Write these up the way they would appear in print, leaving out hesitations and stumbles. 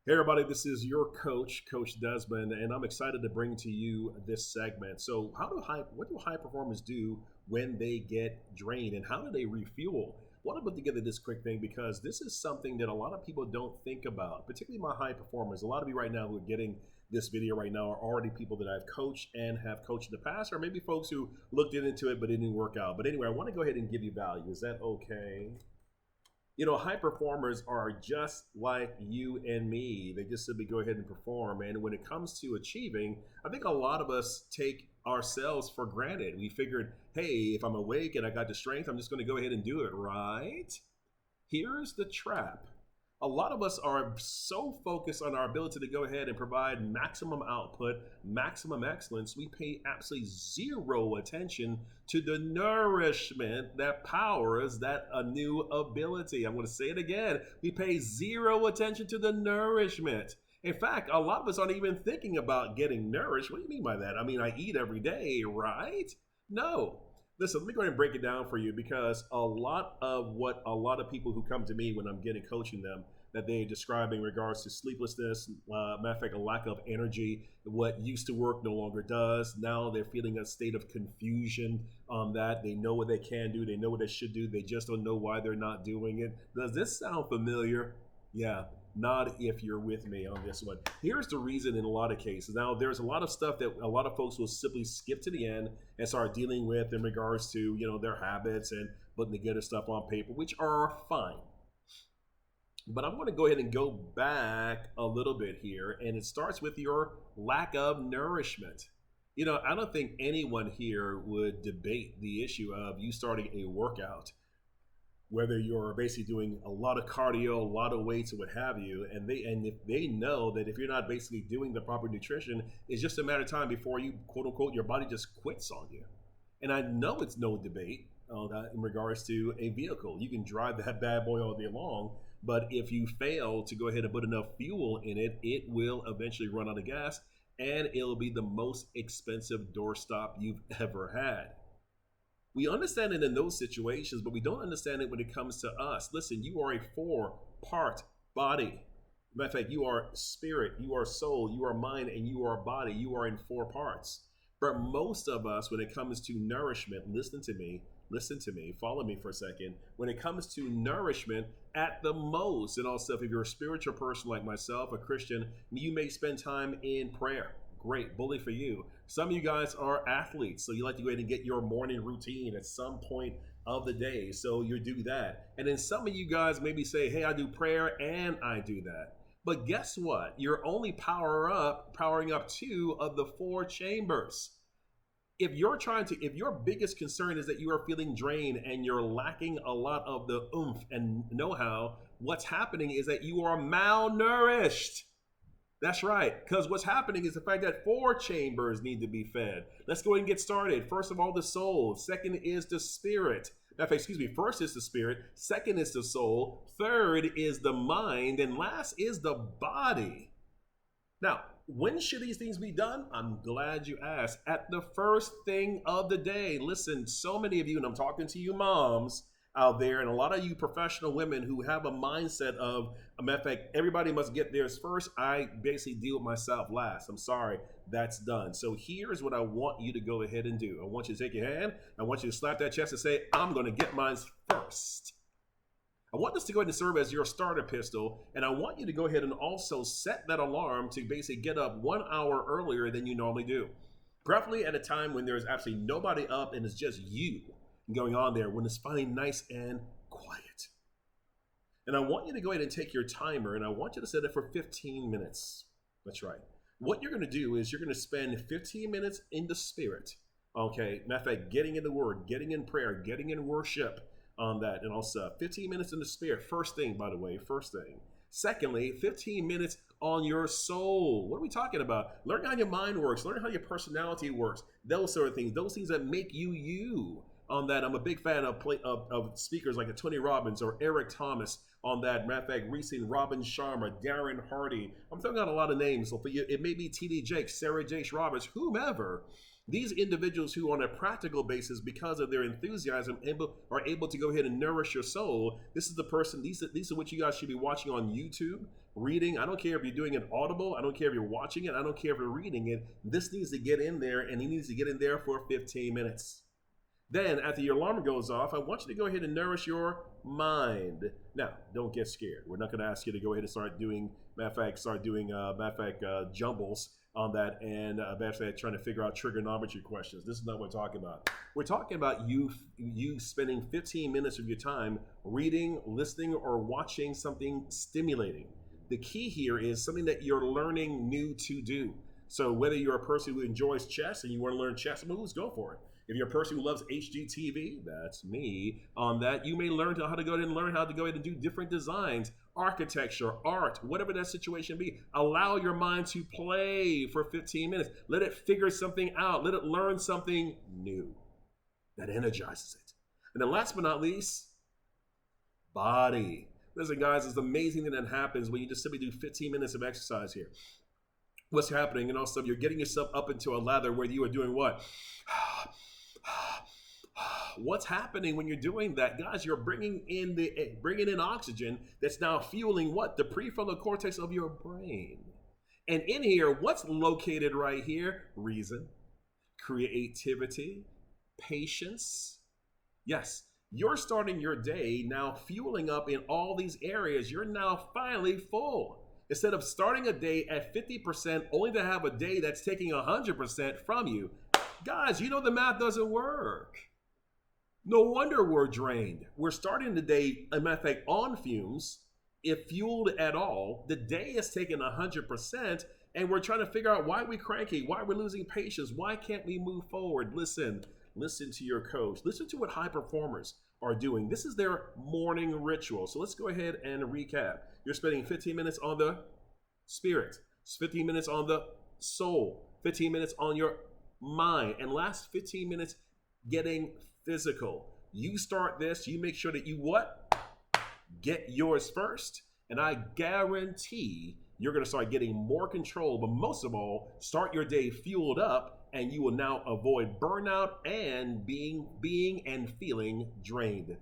Hey everybody, this is your coach, Coach Desmond, and I'm excited to bring to you this segment. So, what do high performers do when they get drained, and how do they refuel? I want to put together this quick thing because this is something that a lot of people don't think about, particularly my high performers. A lot of you right now who are getting this video right now are already people that I've coached and have coached in the past, or maybe folks who looked into it but it didn't work out. But anyway, I want to go ahead and give you value. Is that okay? High performers are just like you and me. They just simply go ahead and perform. And when it comes to achieving, I think a lot of us take ourselves for granted. We figured, hey, if I'm awake and I got the strength, I'm just going to go ahead and do it, right? Here's the trap. A lot of us are so focused on our ability to go ahead and provide maximum output, maximum excellence, we pay absolutely zero attention to the nourishment that powers that a new ability. I'm going to say it again. We pay zero attention to the nourishment. In fact, a lot of us aren't even thinking about getting nourished. What do you mean by that? I mean, I eat every day, right? No. Listen, let me go ahead and break it down for you because a lot of people who come to me when I'm getting coaching them that they describe in regards to sleeplessness, matter of fact, a lack of energy, what used to work no longer does. Now they're feeling a state of confusion on that. They know what they can do. They know what they should do. They just don't know why they're not doing it. Does this sound familiar? Yeah. Nod if you're with me on this one. Here's the reason in a lot of cases. Now, there's a lot of stuff that a lot of folks will simply skip to the end and start dealing with in regards to, their habits and putting together stuff on paper, which are fine. But I'm going to go ahead and go back a little bit here, and it starts with your lack of nourishment. I don't think anyone here would debate the issue of you starting a workout, whether you're basically doing a lot of cardio, a lot of weights, or what have you, and if they know that if you're not basically doing the proper nutrition, it's just a matter of time before you, quote unquote, your body just quits on you. And I know it's no debate in regards to a vehicle. You can drive that bad boy all day long, but if you fail to go ahead and put enough fuel in it, it will eventually run out of gas, and it'll be the most expensive doorstop you've ever had. We understand it in those situations, but we don't understand it when it comes to us. Listen, you are a 4-part body. Matter of fact, you are spirit, you are soul, you are mind, and you are body. You are in 4 parts. But most of us, when it comes to nourishment, listen to me, follow me for a second. When it comes to nourishment, at the most, and also if you're a spiritual person like myself, a Christian, you may spend time in prayer. Great, bully for you. Some of you guys are athletes, so you like to go ahead and get your morning routine at some point of the day, so you do that. And then some of you guys maybe say, hey, I do prayer and I do that. But guess what? You're only powering up 2 of the 4 chambers. If your biggest concern is that you are feeling drained and you're lacking a lot of the oomph and know-how, what's happening is that you are malnourished. That's right, because what's happening is the fact that 4 chambers need to be fed. Let's go ahead and get started. First of all, the soul. Second is the spirit. First is the spirit. Second is the soul. Third is the mind. And last is the body. Now, when should these things be done? I'm glad you asked. At the first thing of the day. Listen, so many of you, and I'm talking to you moms out there, and a lot of you professional women who have a mindset of, a matter of fact, everybody must get theirs first. I basically deal with myself last. I'm sorry, that's done. So here's what I want you to go ahead and do. I want you to take your hand. I want you to slap that chest and say, I'm going to get mine first. I want this to go ahead and serve as your starter pistol, and I want you to go ahead and also set that alarm to basically get up 1 hour earlier than you normally do. Preferably at a time when there's absolutely nobody up and it's just you going on there, when it's finally nice and quiet. And I want you to go ahead and take your timer, and I want you to set it for 15 minutes. That's right. What you're going to do is you're going to spend 15 minutes in the spirit. Okay, matter of fact, getting in the word, getting in prayer, getting in worship on that, and also 15 minutes in the spirit. First thing, by the way, first thing. Secondly, 15 minutes on your soul. What are we talking about? Learn how your mind works. Learn how your personality works. Those sort of things. Those things that make you you. On that, I'm a big fan of speakers like Tony Robbins or Eric Thomas on that. Matter of fact, recently Robin Sharma, Darren Hardy. I'm throwing out a lot of names. So for you, it may be T.D. Jakes, Sarah Jakes Roberts, whomever. These individuals who, on a practical basis, because of their enthusiasm, are able to go ahead and nourish your soul. This is the person. These are what you guys should be watching on YouTube, reading. I don't care if you're doing it audible. I don't care if you're watching it. I don't care if you're reading it. This needs to get in there, and he needs to get in there for 15 minutes. Then, after your alarm goes off, I want you to go ahead and nourish your mind. Now, don't get scared. We're not going to ask you to go ahead and start doing, jumbles on that and trying to figure out trigonometry questions. This is not what we're talking about. We're talking about you spending 15 minutes of your time reading, listening, or watching something stimulating. The key here is something that you're learning new to do. So whether you're a person who enjoys chess and you want to learn chess moves, go for it. If you're a person who loves HGTV, that's me, on that, you may learn how to go ahead and do different designs, architecture, art, whatever that situation be. Allow your mind to play for 15 minutes. Let it figure something out. Let it learn something new that energizes it. And then last but not least, body. Listen, guys, it's amazing thing that happens when you just simply do 15 minutes of exercise here. What's happening? And also, you're getting yourself up into a lather where you are doing what? What's happening when you're doing that, guys? You're bringing in oxygen that's now fueling what? The prefrontal cortex of your brain. And in here, what's located right here? Reason, creativity, patience. Yes, you're starting your day now fueling up in all these areas. You're now finally full. Instead of starting a day at 50%, only to have a day that's taking 100% from you. Guys, you know the math doesn't work. No wonder we're drained. We're starting the day, as a matter of fact, on fumes, if fueled at all. The day is taking 100%, and we're trying to figure out why we're cranky, why we're losing patience, why can't we move forward? Listen to your coach. Listen to what high performers are doing. This is their morning ritual. So let's go ahead and recap. You're spending 15 minutes on the spirit, 15 minutes on the soul, 15 minutes on your mind, and last 15 minutes getting physical. You start this, you make sure that you what? Get yours first, and I guarantee you're going to start getting more control, but most of all, start your day fueled up, and you will now avoid burnout and being and feeling drained.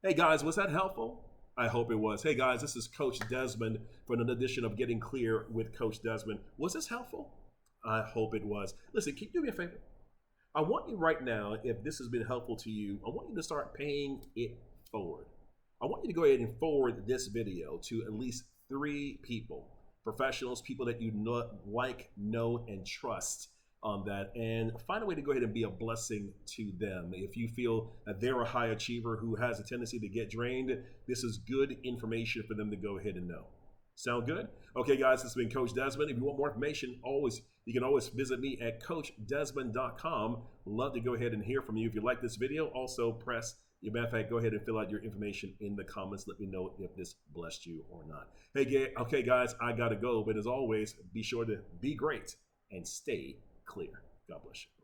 Hey guys, was that helpful? I hope it was. Hey guys, this is Coach Desmond for another edition of Getting Clear with Coach Desmond. Was this helpful? I hope it was. Listen, can you do me a favor? I want you right now, if this has been helpful to you, I want you to start paying it forward. I want you to go ahead and forward this video to at least 3 people, professionals, people that you know, know, and trust on that, and find a way to go ahead and be a blessing to them. If you feel that they're a high achiever who has a tendency to get drained, this is good information for them to go ahead and know. Sound good? Okay, guys, this has been Coach Desmond. If you want more information, you can always visit me at CoachDesmond.com. Love to go ahead and hear from you. If you like this video, also press, as a matter of fact, go ahead and fill out your information in the comments. Let me know if this blessed you or not. Hey, okay, guys, I got to go. But as always, be sure to be great and stay clear. God bless you.